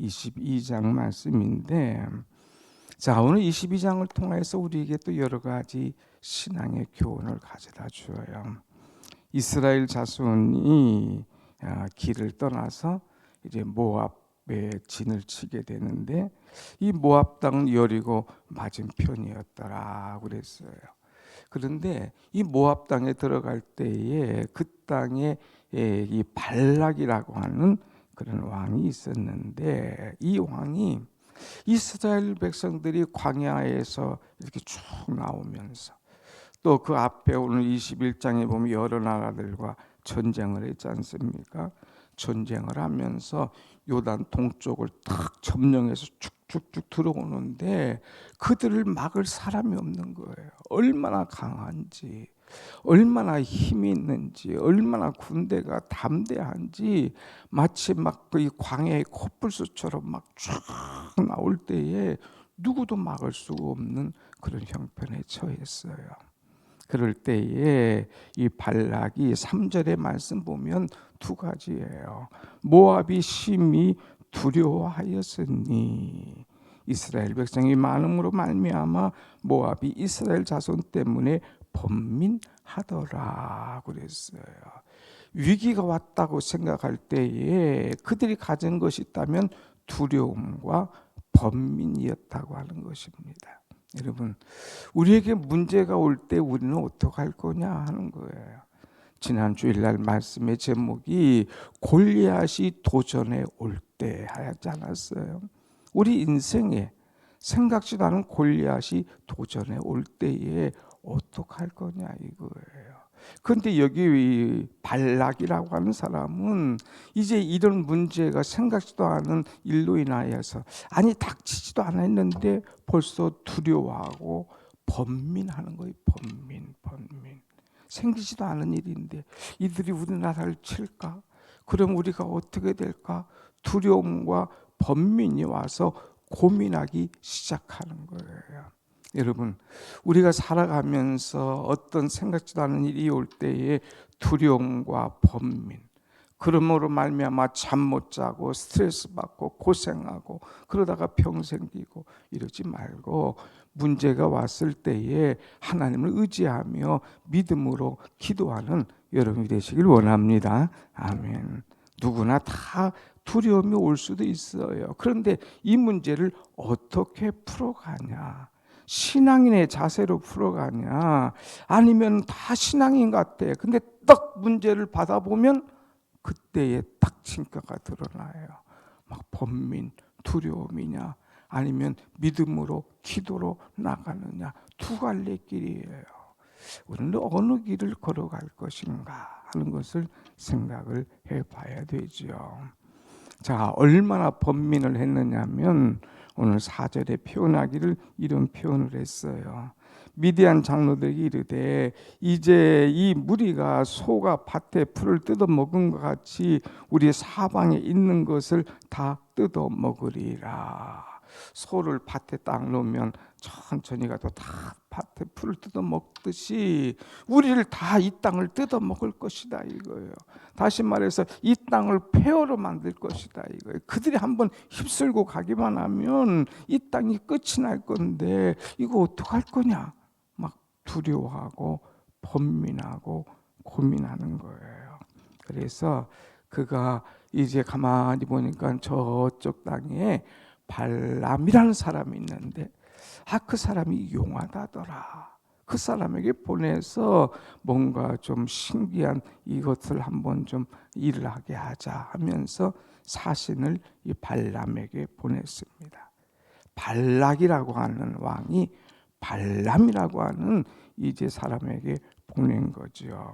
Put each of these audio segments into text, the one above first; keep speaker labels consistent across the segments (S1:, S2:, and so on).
S1: 22장 말씀인데, 자, 오늘 22장을 통해서 우리에게 또 여러 가지 신앙의 교훈을 가져다 주어요. 이스라엘 자손이 길을 떠나서 이제 모압의 진을 치게 되는데, 이 모압 땅은 여리고 맞은편이었더라 그랬어요. 그런데 이 모압 땅에 들어갈 때에 그 땅에 이 발락이라고 하는 그런 왕이 있었는데, 이 왕이 이스라엘 백성들이 광야에서 이렇게 쭉 나오면서 또 그 앞에 오늘 21장에 보면 여러 나라들과 전쟁을 했지 않습니까? 전쟁을 하면서 요단 동쪽을 탁 점령해서 쭉쭉쭉 들어오는데 그들을 막을 사람이 없는 거예요. 얼마나 강한지, 얼마나 힘이 있는지, 얼마나 군대가 담대한지, 마치 막 이 광야의 코뿔소처럼 막 쫙 나올 때에 누구도 막을 수가 없는 그런 형편에 처했어요. 그럴 때에 이 발락이 3절의 말씀 보면 두 가지예요. 모압이 심히 두려워하였으니, 이스라엘 백성이 많음으로 말미암아 모압이 이스라엘 자손 때문에 번민하더라 그랬어요. 위기가 왔다고 생각할 때에 그들이 가진 것이 있다면 두려움과 번민이었다고 하는 것입니다. 여러분, 우리에게 문제가 올 때 우리는 어떻게 할 거냐 하는 거예요. 지난 주일날 말씀의 제목이 골리앗이 도전에 올 때 하지 않았어요? 우리 인생에 생각지도 않은 골리앗이 도전에 올 때에 어떻게 할 거냐 이거예요. 그런데 여기 발락이라고 하는 사람은 이제 이런 문제가 생각지도 않은 일로 인하여서, 아니 닥치지도 않았는데 벌써 두려워하고 번민하는 거예요. 번민. 생기지도 않은 일인데 이들이 우리나라를 칠까? 그럼 우리가 어떻게 될까? 두려움과 번민이 와서 고민하기 시작하는 거예요. 여러분, 우리가 살아가면서 어떤 생각지도 않은 일이 올 때에 두려움과 번민, 그러므로 말미암아 잠 못 자고 스트레스 받고 고생하고 그러다가 병 생기고 이러지 말고, 문제가 왔을 때에 하나님을 의지하며 믿음으로 기도하는 여러분이 되시길 원합니다. 아멘. 누구나 다 두려움이 올 수도 있어요. 그런데 이 문제를 어떻게 풀어가냐? 신앙인의 자세로 풀어가냐? 아니면 다 신앙인 같아. 근데 딱 문제를 받아보면 그때에 딱 진가가 드러나요. 막 번민, 두려움이냐, 아니면 믿음으로 기도로 나가느냐, 두 갈래 길이에요. 우리는 어느 길을 걸어갈 것인가 하는 것을 생각을 해봐야 되죠. 자, 얼마나 번민을 했느냐면 오늘 4절에 표현하기를 이런 표현을 했어요. 미디안 장로들이 이르되 이제 이 무리가 소가 밭에 풀을 뜯어 먹은 것 같이 우리 사방에 있는 것을 다 뜯어 먹으리라. 소를 밭에 딱 놓으면 천천히 가도 다 밭에 풀을 뜯어 먹듯이 우리를 다 이 땅을 뜯어 먹을 것이다 이거예요. 다시 말해서 이 땅을 폐허로 만들 것이다 이거예요. 그들이 한번 휩쓸고 가기만 하면 이 땅이 끝이 날 건데 이거 어떡할 거냐? 막 두려워하고 번민하고 고민하는 거예요. 그래서 그가 이제 가만히 보니까 저쪽 땅에 발람이라는 사람이 있는데, 그 사람이 용하다더라. 그 사람에게 보내서 뭔가 좀 신기한 이것을 한번 좀 일을 하게 하자 하면서 사신을 이 발람에게 보냈습니다. 발락이라고 하는 왕이 발람이라고 하는 이제 사람에게 보낸 거죠.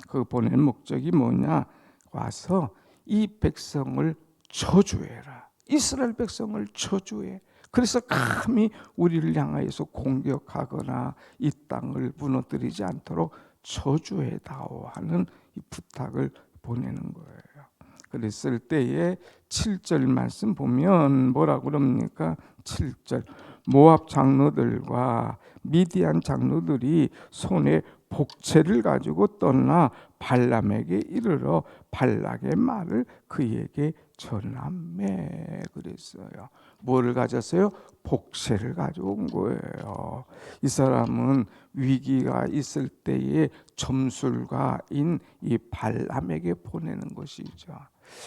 S1: 그 보낸 목적이 뭐냐? 와서 이 백성을 저주해라. 이스라엘 백성을 저주해. 그래서 감히 우리를 향하여서 공격하거나 이 땅을 무너뜨리지 않도록 저주해다오 하는 이 부탁을 보내는 거예요. 그랬을 때에 7절 말씀 보면 뭐라고 그럽니까? 7절 모압 장로들과 미디안 장로들이 손에 복채를 가지고 떠나 발람에게 이르러 발락의 말을 그에게 전하매 그랬어요. 뭐를 가졌어요? 복채를 가지고 온 거예요. 이 사람은 위기가 있을 때에 점술가인 이 발람에게 보내는 것이죠.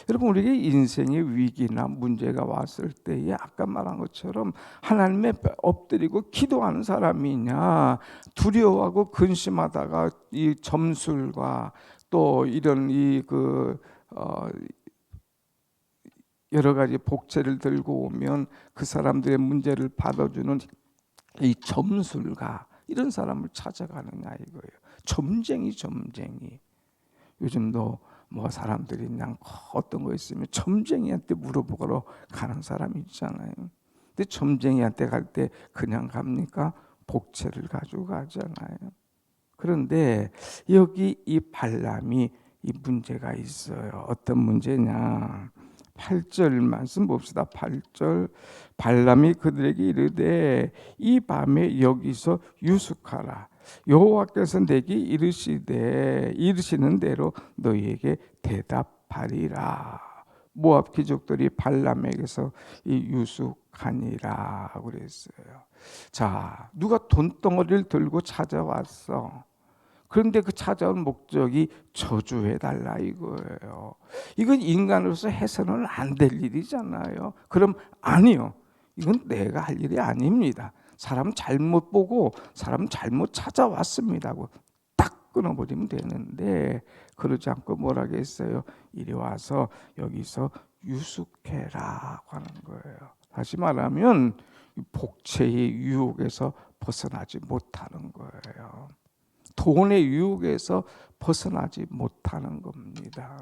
S1: 여러분, 우리에게 인생의 위기나 문제가 왔을 때에 아까 말한 것처럼 하나님에 엎드리고 기도하는 사람이냐, 두려워하고 근심하다가 이 점술과 또 이런 여러 가지 복채를 들고 오면 그 사람들의 문제를 받아주는 이 점술가, 이런 사람을 찾아가느냐 이거예요. 점쟁이. 요즘도 뭐 사람들이 그냥 어떤 거 있으면 점쟁이한테 물어보러 가는 사람이 있잖아요. 근데 점쟁이한테 갈 때 그냥 갑니까? 복채를 가지고 가잖아요. 그런데 여기 이 발람이 이 문제가 있어요. 어떤 문제냐? 8절 말씀 봅시다. 8절 발람이 그들에게 이르되 이 밤에 여기서 유숙하라. 여호와께서 내게 이르시는 대로 너희에게 대답하리라. 모압 귀족들이 발람에게서 이 유숙하니라 그랬어요. 자, 누가 돈덩어리를 들고 찾아왔어. 그런데 그 찾아온 목적이 저주해달라 이거예요. 이건 인간으로서 해서는 안 될 일이잖아요. 그럼 아니요. 이건 내가 할 일이 아닙니다. 사람 잘못 보고 사람 잘못 찾아왔습니다 하고 딱 끊어버리면 되는데, 그러지 않고 뭐라고 했어요? 이리 와서 여기서 유숙해라 하는 거예요. 다시 말하면 복채의 유혹에서 벗어나지 못하는 거예요. 돈의 유혹에서 벗어나지 못하는 겁니다.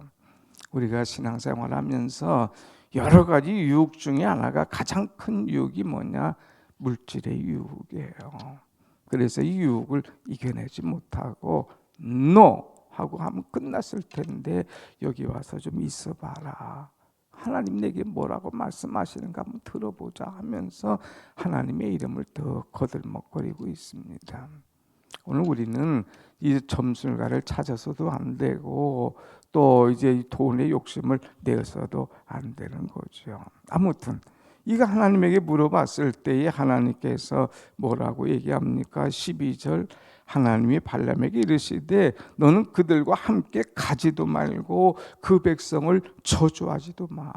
S1: 우리가 신앙생활하면서 여러 가지 유혹 중에 하나가, 가장 큰 유혹이 뭐냐? 물질의 유혹이에요. 그래서 이 유혹을 이겨내지 못하고 NO 하고 하면 끝났을 텐데, 여기 와서 좀 있어봐라. 하나님 내게 뭐라고 말씀하시는가 한번 들어보자 하면서 하나님의 이름을 더 거들먹거리고 있습니다. 오늘 우리는 이 점술가를 찾아서도 안 되고 또 이제 돈의 욕심을 내서도 안 되는 거죠. 아무튼 이가 하나님에게 물어봤을 때에 하나님께서 뭐라고 얘기합니까? 12절 하나님이 발람에게 이르시되 너는 그들과 함께 가지도 말고 그 백성을 저주하지도 마.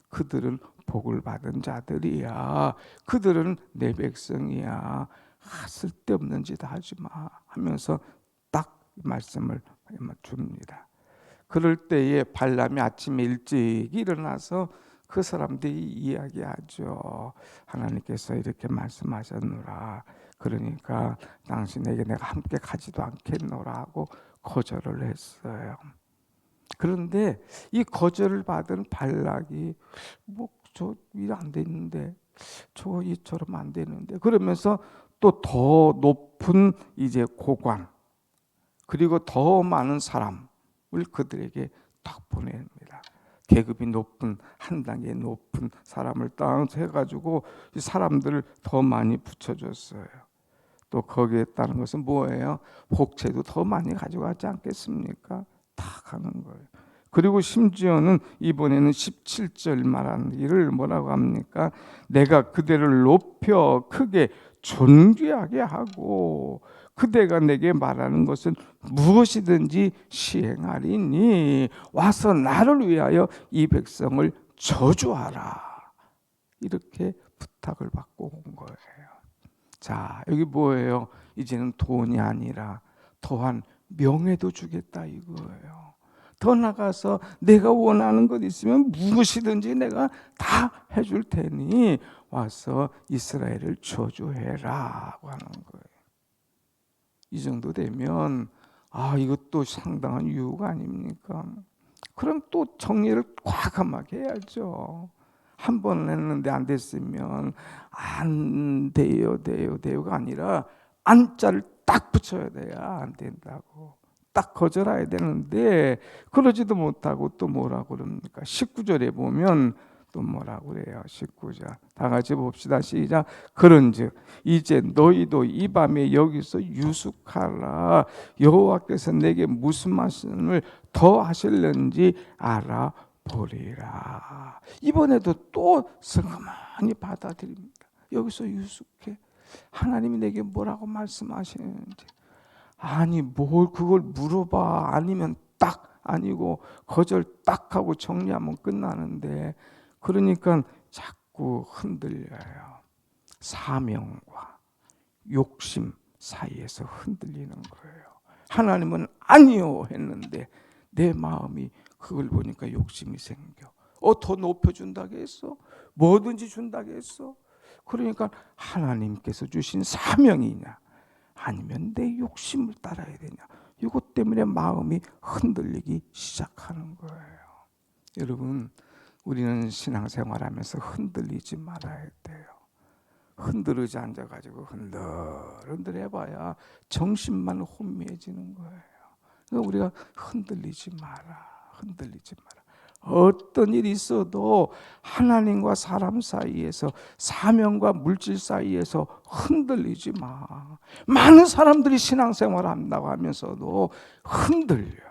S1: 그들은 복을 받은 자들이야. 그들은 내 백성이야. 쓸데없는 짓 하지 마 하면서 딱 말씀을 줍니다. 그럴 때에 발람이 아침에 일찍 일어나서 그 사람들이 이야기하죠. 하나님께서 이렇게 말씀하셨노라. 그러니까 당신에게 내가 함께 가지도 않겠노라 하고 거절을 했어요. 그런데 이 거절을 받은 발락이 저 일 안 되는데 저 이처럼 안 되는데 그러면서 또 더 높은 이제 고관 그리고 더 많은 사람을 그들에게 딱 보냅니다. 계급이 높은 한 단계 높은 사람을 딱 해가지고 이 사람들을 더 많이 붙여줬어요. 또 거기에 따른 것은 뭐예요? 복채도 더 많이 가져가지 않겠습니까? 다 가는 거예요. 그리고 심지어는 이번에는 17절 말하는 일을 뭐라고 합니까? 내가 그대를 높여 크게 존귀하게 하고 그대가 내게 말하는 것은 무엇이든지 시행하리니 와서 나를 위하여 이 백성을 저주하라. 이렇게 부탁을 받고 온 거예요. 자, 여기 뭐예요? 이제는 돈이 아니라 더한 명예도 주겠다 이거예요. 더 나가서 내가 원하는 것 있으면 무엇이든지 내가 다 해줄 테니 와서 이스라엘을 저주해라 하는 거예요. 이 정도 되면 이것도 상당한 유혹 아닙니까? 그럼 또 정리를 과감하게 해야죠. 한 번 했는데 안 됐으면 안 돼요가 아니라 안자를 딱 붙여야 돼야 안 된다고. 딱 거절해야 되는데 그러지도 못하고 또 뭐라고 그럽니까? 19절에 보면 또 뭐라고 그래요? 19절 다 같이 봅시다. 시작. 그런즉 이제 너희도 이 밤에 여기서 유숙하라. 여호와께서 내게 무슨 말씀을 더 하실는지 알아보리라. 이번에도 또 슬그머니 받아들입니다. 여기서 유숙해. 하나님이 내게 뭐라고 말씀하시는지. 아니 뭘 그걸 물어봐. 아니면 딱 아니고 거절 딱 하고 정리하면 끝나는데, 그러니까 자꾸 흔들려요. 사명과 욕심 사이에서 흔들리는 거예요. 하나님은 아니요 했는데 내 마음이 그걸 보니까 욕심이 생겨. 더 높여준다고 했어? 뭐든지 준다고 했어? 그러니까 하나님께서 주신 사명이냐 아니면 내 욕심을 따라야 되냐, 이것 때문에 마음이 흔들리기 시작하는 거예요. 여러분, 우리는 신앙생활하면서 흔들리지 말아야 돼요. 흔들어지 앉아가지고 흔들흔들 해봐야 정신만 혼미해지는 거예요. 그러니까 우리가 흔들리지 마라. 흔들리지 마라. 어떤 일이 있어도 하나님과 사람 사이에서, 사명과 물질 사이에서 흔들리지 마. 많은 사람들이 신앙생활을 한다고 하면서도 흔들려.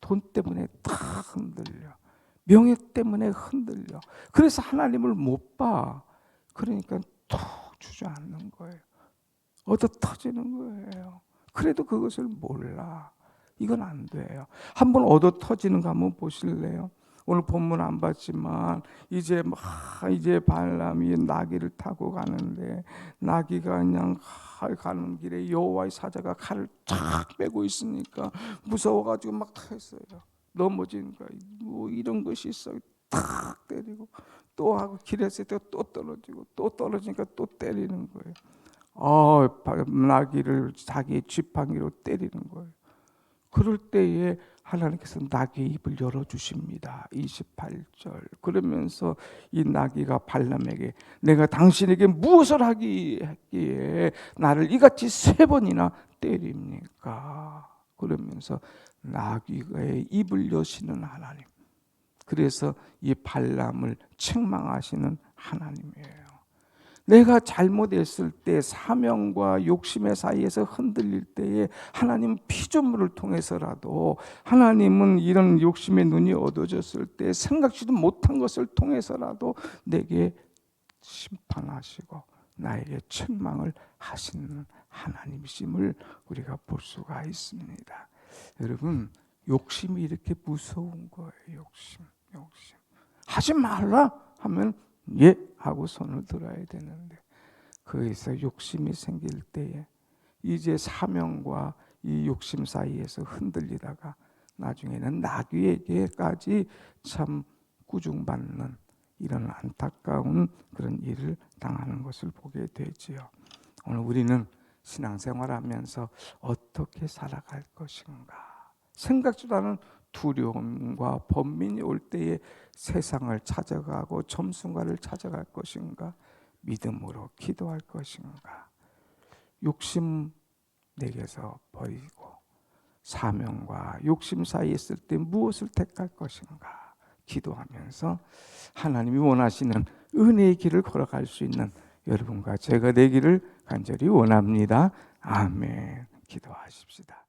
S1: 돈 때문에 다 흔들려. 명예 때문에 흔들려. 그래서 하나님을 못 봐. 그러니까 툭 주저앉는 거예요. 얻어 터지는 거예요. 그래도 그것을 몰라. 이건 안 돼요. 한번 얻어 터지는 거 한번 보실래요? 오늘 본문 안 봤지만 이제 발람이 나귀를 타고 가는데, 나귀가 그냥 가는 길에 여호와의 사자가 칼을 쫙 빼고 있으니까 무서워가지고 막 했어요. 넘어지니까 뭐 이런 것이 있어. 탁 때리고 또 하고, 길에서 또 떨어지고 또 떨어지니까 또 때리는 거예요. 나귀를 자기의 지팡이로 때리는 거예요. 그럴 때에 하나님께서 나귀의 입을 열어주십니다. 28절. 그러면서 이 나귀가 발람에게 내가 당신에게 무엇을 했기에 나를 이같이 3번이나 때립니까? 그러면서 나귀의 입을 여시는 하나님. 그래서 이 발람을 책망하시는 하나님이에요. 내가 잘못했을 때, 사명과 욕심의 사이에서 흔들릴 때에 하나님은 피조물을 통해서라도, 하나님은 이런 욕심의 눈이 어두워졌을 때 생각지도 못한 것을 통해서라도 내게 심판하시고 나에게 책망을 하시는 하나님이심을 우리가 볼 수가 있습니다. 여러분, 욕심이 이렇게 무서운 거예요. 욕심. 하지 말라 하면 예 하고 손을 들어야 되는데, 거기서 욕심이 생길 때에 이제 사명과 이 욕심 사이에서 흔들리다가 나중에는 나귀에게까지 참 꾸중받는 이런 안타까운 그런 일을 당하는 것을 보게 되지요. 오늘 우리는 신앙생활하면서 어떻게 살아갈 것인가, 생각지도 않은 두려움과 번민이 올 때에 세상을 찾아가고 점순가를 찾아갈 것인가, 믿음으로 기도할 것인가, 욕심 내게서 버리고 사명과 욕심 사이에 있을 때 무엇을 택할 것인가 기도하면서 하나님이 원하시는 은혜의 길을 걸어갈 수 있는 여러분과 제가 되기를 간절히 원합니다. 아멘. 기도하십시다.